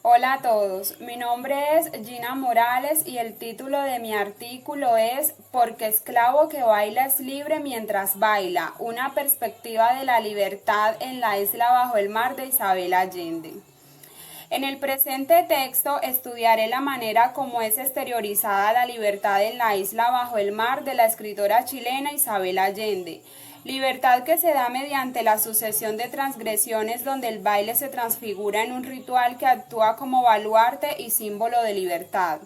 Hola a todos, mi nombre es Gina Morales y el título de mi artículo es Porque esclavo que baila es libre mientras baila, una perspectiva de la libertad en la isla bajo el mar de Isabel Allende. En el presente texto estudiaré la manera como es exteriorizada la libertad en la isla bajo el mar de la escritora chilena Isabel Allende. Libertad que se da mediante la sucesión de transgresiones donde el baile se transfigura en un ritual que actúa como baluarte y símbolo de libertad.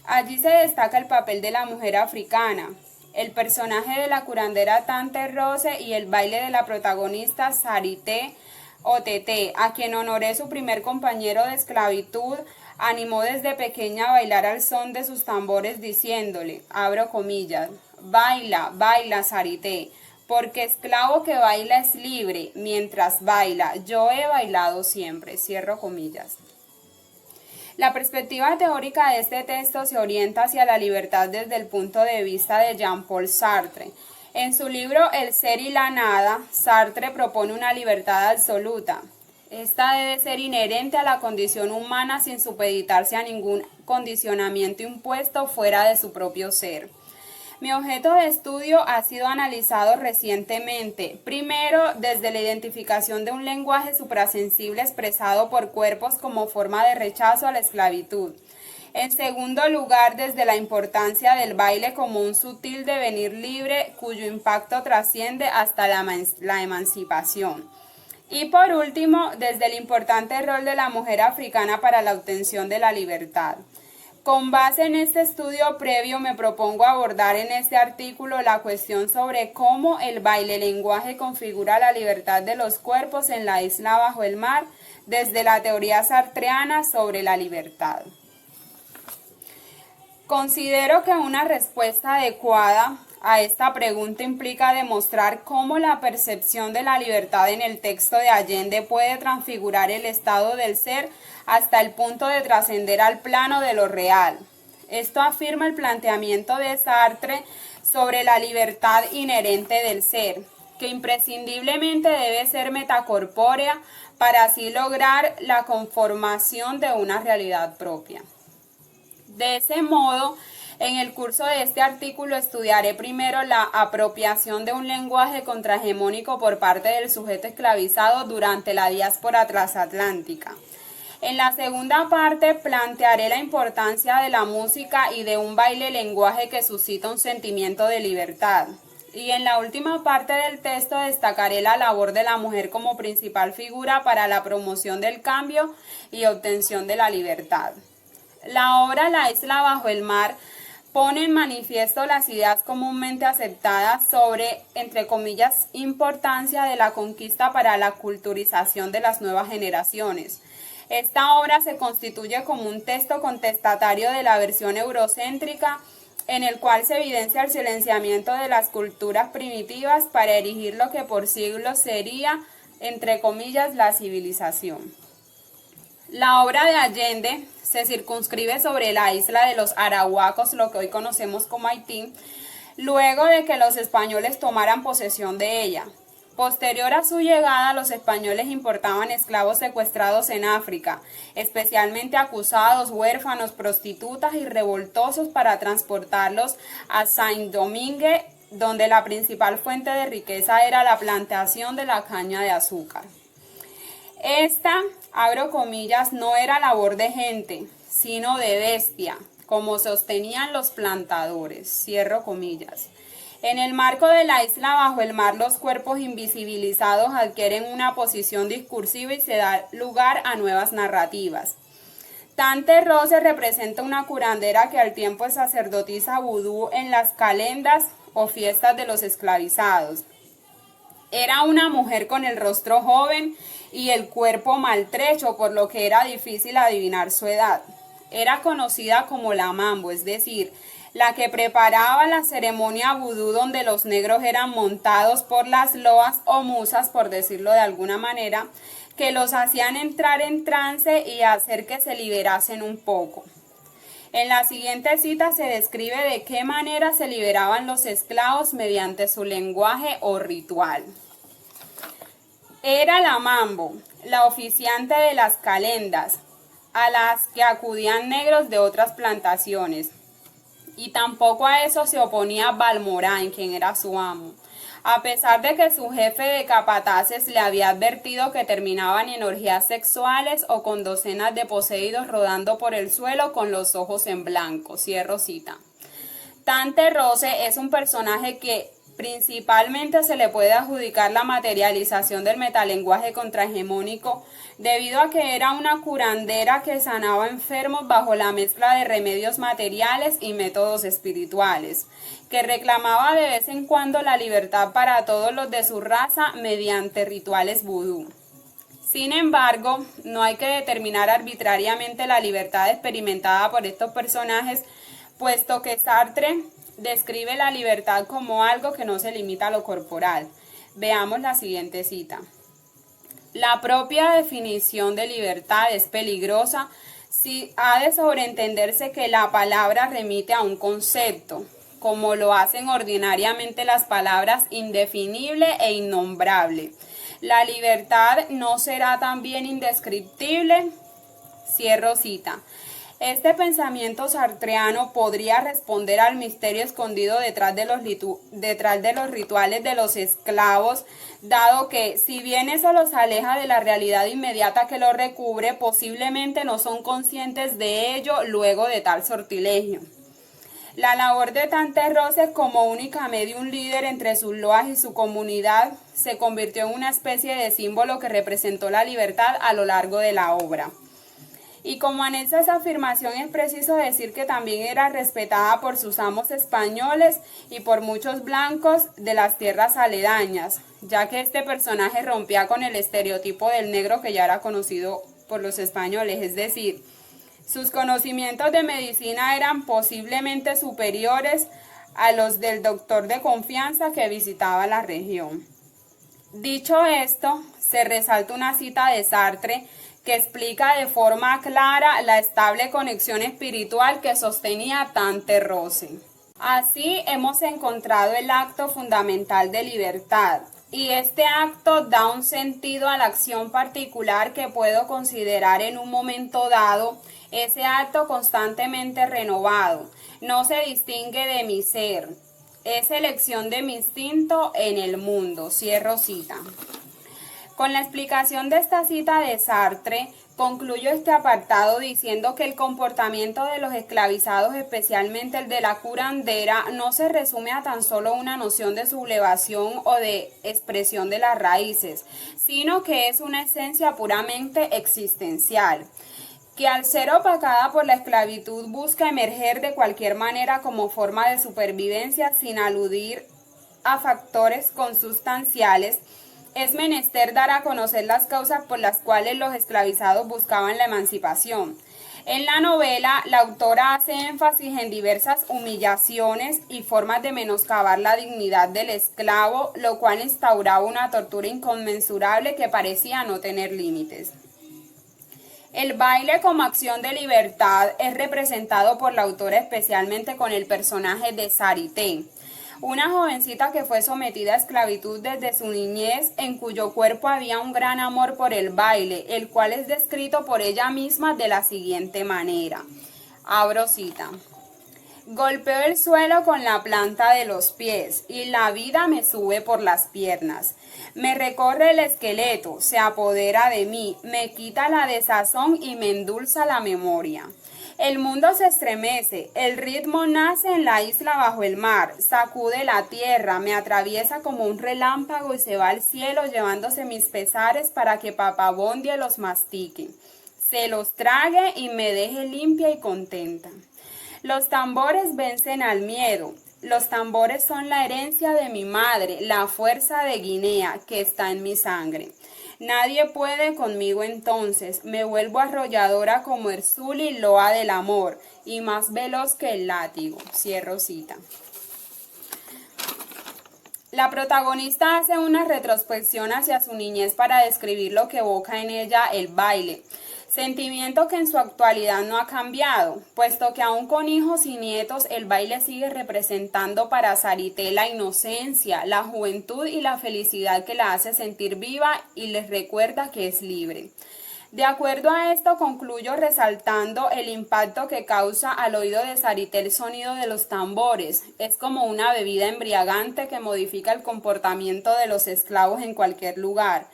Allí se destaca el papel de la mujer africana, el personaje de la curandera Tante Rose y el baile de la protagonista Sarité o Tete, a quien honoré su primer compañero de esclavitud, animó desde pequeña a bailar al son de sus tambores diciéndole, abro comillas, baila, baila Sarité, porque esclavo que baila es libre, mientras baila, yo he bailado siempre, cierro comillas. La perspectiva teórica de este texto se orienta hacia la libertad desde el punto de vista de Jean-Paul Sartre. En su libro El ser y la nada, Sartre propone una libertad absoluta. Esta debe ser inherente a la condición humana sin supeditarse a ningún condicionamiento impuesto fuera de su propio ser. Mi objeto de estudio ha sido analizado recientemente, primero desde la identificación de un lenguaje suprasensible expresado por cuerpos como forma de rechazo a la esclavitud. En segundo lugar, desde la importancia del baile como un sutil devenir libre cuyo impacto trasciende hasta la emancipación. Y por último, desde el importante rol de la mujer africana para la obtención de la libertad. Con base en este estudio previo me propongo abordar en este artículo la cuestión sobre cómo el baile-lenguaje configura la libertad de los cuerpos en la isla bajo el mar desde la teoría sartreana sobre la libertad. Considero que una respuesta adecuada a esta pregunta implica demostrar cómo la percepción de la libertad en el texto de Allende puede transfigurar el estado del ser hasta el punto de trascender al plano de lo real. Esto afirma el planteamiento de Sartre sobre la libertad inherente del ser, que imprescindiblemente debe ser metacorpórea para así lograr la conformación de una realidad propia. De ese modo, en el curso de este artículo estudiaré primero la apropiación de un lenguaje contrahegemónico por parte del sujeto esclavizado durante la diáspora transatlántica. En la segunda parte plantearé la importancia de la música y de un baile-lenguaje que suscita un sentimiento de libertad. Y en la última parte del texto destacaré la labor de la mujer como principal figura para la promoción del cambio y obtención de la libertad. La obra La isla bajo el mar pone en manifiesto las ideas comúnmente aceptadas sobre, entre comillas, importancia de la conquista para la culturización de las nuevas generaciones. Esta obra se constituye como un texto contestatario de la versión eurocéntrica en el cual se evidencia el silenciamiento de las culturas primitivas para erigir lo que por siglos sería, entre comillas, la civilización. La obra de Allende se circunscribe sobre la isla de los Arahuacos, lo que hoy conocemos como Haití, luego de que los españoles tomaran posesión de ella. Posterior a su llegada, los españoles importaban esclavos secuestrados en África, especialmente acusados, huérfanos, prostitutas y revoltosos para transportarlos a Saint-Domingue, donde la principal fuente de riqueza era la plantación de la caña de azúcar. Esta, abro comillas, no era labor de gente, sino de bestia, como sostenían los plantadores, cierro comillas. En el marco de la isla bajo el mar, los cuerpos invisibilizados adquieren una posición discursiva y se da lugar a nuevas narrativas. Tante Rose representa una curandera que al tiempo es sacerdotisa vudú en las calendas o fiestas de los esclavizados. Era una mujer con el rostro joven y el cuerpo maltrecho, por lo que era difícil adivinar su edad. Era conocida como la mambo, es decir, la que preparaba la ceremonia vudú donde los negros eran montados por las loas o musas, por decirlo de alguna manera, que los hacían entrar en trance y hacer que se liberasen un poco. En la siguiente cita se describe de qué manera se liberaban los esclavos mediante su lenguaje o ritual. Era la mambo, la oficiante de las calendas, a las que acudían negros de otras plantaciones. Y tampoco a eso se oponía Balmorán, quien era su amo, a pesar de que su jefe de capataces le había advertido que terminaban en orgías sexuales o con docenas de poseídos rodando por el suelo con los ojos en blanco. Cierro cita. Tante Rose es un personaje que principalmente se le puede adjudicar la materialización del metalenguaje contrahegemónico debido a que era una curandera que sanaba enfermos bajo la mezcla de remedios materiales y métodos espirituales, que reclamaba de vez en cuando la libertad para todos los de su raza mediante rituales vudú. Sin embargo, no hay que determinar arbitrariamente la libertad experimentada por estos personajes, puesto que Sartre describe la libertad como algo que no se limita a lo corporal. Veamos la siguiente cita. La propia definición de libertad es peligrosa si ha de sobreentenderse que la palabra remite a un concepto, como lo hacen ordinariamente las palabras indefinible e innombrable. La libertad no será también indescriptible. Cierro cita. Este pensamiento sartreano podría responder al misterio escondido detrás de los rituales de los esclavos, dado que, si bien eso los aleja de la realidad inmediata que los recubre, posiblemente no son conscientes de ello luego de tal sortilegio. La labor de Tante Rose como única medium líder entre sus loas y su comunidad se convirtió en una especie de símbolo que representó la libertad a lo largo de la obra. Y como anexo a esa afirmación es preciso decir que también era respetada por sus amos españoles y por muchos blancos de las tierras aledañas, ya que este personaje rompía con el estereotipo del negro que ya era conocido por los españoles, es decir, sus conocimientos de medicina eran posiblemente superiores a los del doctor de confianza que visitaba la región. Dicho esto, se resalta una cita de Sartre que explica de forma clara la estable conexión espiritual que sostenía Tante Rose. Así hemos encontrado el acto fundamental de libertad, y este acto da un sentido a la acción particular que puedo considerar en un momento dado, ese acto constantemente renovado. No se distingue de mi ser, es elección de mi instinto en el mundo. Cierro cita. Con la explicación de esta cita de Sartre, concluyo este apartado diciendo que el comportamiento de los esclavizados, especialmente el de la curandera, no se resume a tan solo una noción de sublevación o de expresión de las raíces, sino que es una esencia puramente existencial, que al ser opacada por la esclavitud busca emerger de cualquier manera como forma de supervivencia sin aludir a factores consustanciales. Es menester dar a conocer las causas por las cuales los esclavizados buscaban la emancipación. En la novela, la autora hace énfasis en diversas humillaciones y formas de menoscabar la dignidad del esclavo, lo cual instauraba una tortura inconmensurable que parecía no tener límites. El baile como acción de libertad es representado por la autora especialmente con el personaje de Sarité, una jovencita que fue sometida a esclavitud desde su niñez, en cuyo cuerpo había un gran amor por el baile, el cual es descrito por ella misma de la siguiente manera. Abro cita. Golpeo el suelo con la planta de los pies y la vida me sube por las piernas. Me recorre el esqueleto, se apodera de mí, me quita la desazón y me endulza la memoria. El mundo se estremece, el ritmo nace en la isla bajo el mar, sacude la tierra, me atraviesa como un relámpago y se va al cielo llevándose mis pesares para que Papabondie los mastique, se los trague y me deje limpia y contenta. Los tambores vencen al miedo, los tambores son la herencia de mi madre, la fuerza de Guinea que está en mi sangre. Nadie puede conmigo entonces, me vuelvo arrolladora como Erzuli, loa del amor, y más veloz que el látigo. Cierro cita. La protagonista hace una retrospección hacia su niñez para describir lo que evoca en ella el baile, sentimiento que en su actualidad no ha cambiado, puesto que aún con hijos y nietos el baile sigue representando para Sarité la inocencia, la juventud y la felicidad que la hace sentir viva y les recuerda que es libre. De acuerdo a esto, concluyo resaltando el impacto que causa al oído de Sarité el sonido de los tambores. Es como una bebida embriagante que modifica el comportamiento de los esclavos en cualquier lugar.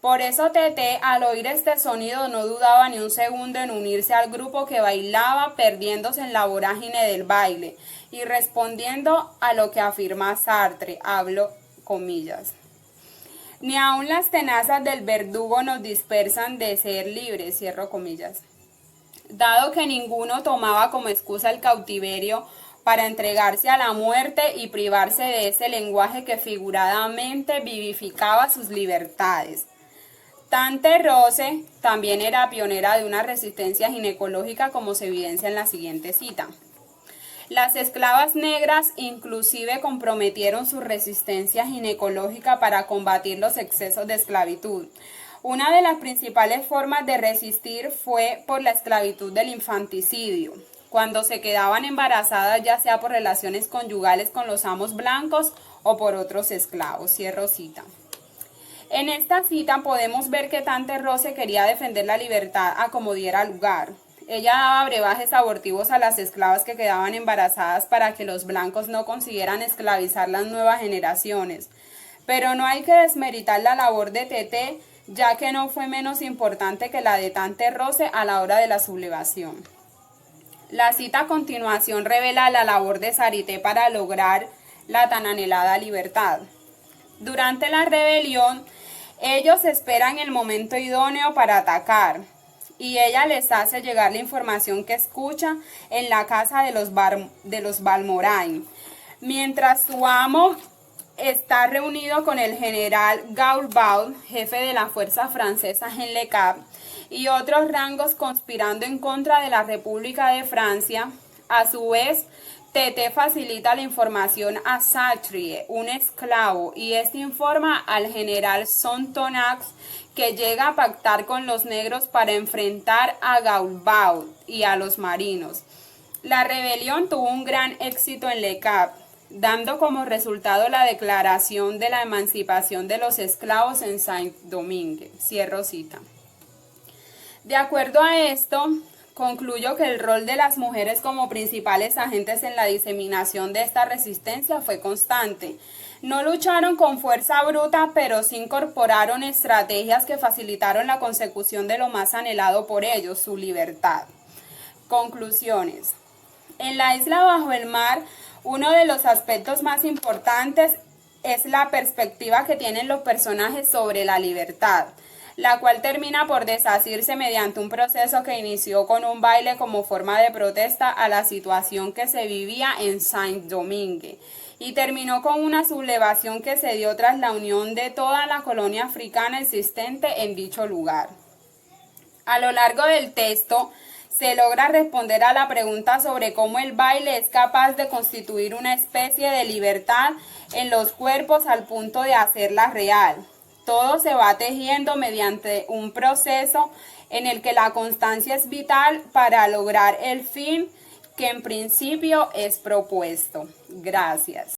Por eso Tété, al oír este sonido, no dudaba ni un segundo en unirse al grupo que bailaba, perdiéndose en la vorágine del baile y respondiendo a lo que afirma Sartre, hablo comillas. Ni aun las tenazas del verdugo nos dispersan de ser libres, cierro comillas. Dado que ninguno tomaba como excusa el cautiverio para entregarse a la muerte y privarse de ese lenguaje que figuradamente vivificaba sus libertades. Tante Rose también era pionera de una resistencia ginecológica, como se evidencia en la siguiente cita. Las esclavas negras inclusive comprometieron su resistencia ginecológica para combatir los excesos de esclavitud. Una de las principales formas de resistir fue por la esclavitud del infanticidio, cuando se quedaban embarazadas ya sea por relaciones conyugales con los amos blancos o por otros esclavos. Cierro cita. En esta cita podemos ver que Tante Rose quería defender la libertad a como diera lugar. Ella daba brebajes abortivos a las esclavas que quedaban embarazadas para que los blancos no consiguieran esclavizar las nuevas generaciones. Pero no hay que desmeritar la labor de Tété, ya que no fue menos importante que la de Tante Rose a la hora de la sublevación. La cita a continuación revela la labor de Sarité para lograr la tan anhelada libertad. Durante la rebelión, ellos esperan el momento idóneo para atacar, y ella les hace llegar la información que escucha en la casa de los Balmorain, mientras su amo está reunido con el general Galbaud, jefe de la fuerza francesa en Le Cap, y otros rangos conspirando en contra de la República de Francia. A su vez, Tété facilita la información a Sartre, un esclavo, y este informa al general Sontonax, que llega a pactar con los negros para enfrentar a Galbaud y a los marinos. La rebelión tuvo un gran éxito en Le Cap, dando como resultado la declaración de la emancipación de los esclavos en Saint-Domingue. Cierro cita. De acuerdo a esto, concluyo que el rol de las mujeres como principales agentes en la diseminación de esta resistencia fue constante. No lucharon con fuerza bruta, pero sí incorporaron estrategias que facilitaron la consecución de lo más anhelado por ellos, su libertad. Conclusiones. En la isla bajo el mar, uno de los aspectos más importantes es la perspectiva que tienen los personajes sobre la libertad, la cual termina por desasirse mediante un proceso que inició con un baile como forma de protesta a la situación que se vivía en Saint-Domingue y terminó con una sublevación que se dio tras la unión de toda la colonia africana existente en dicho lugar. A lo largo del texto se logra responder a la pregunta sobre cómo el baile es capaz de constituir una especie de libertad en los cuerpos al punto de hacerla real. Todo se va tejiendo mediante un proceso en el que la constancia es vital para lograr el fin que en principio es propuesto. Gracias.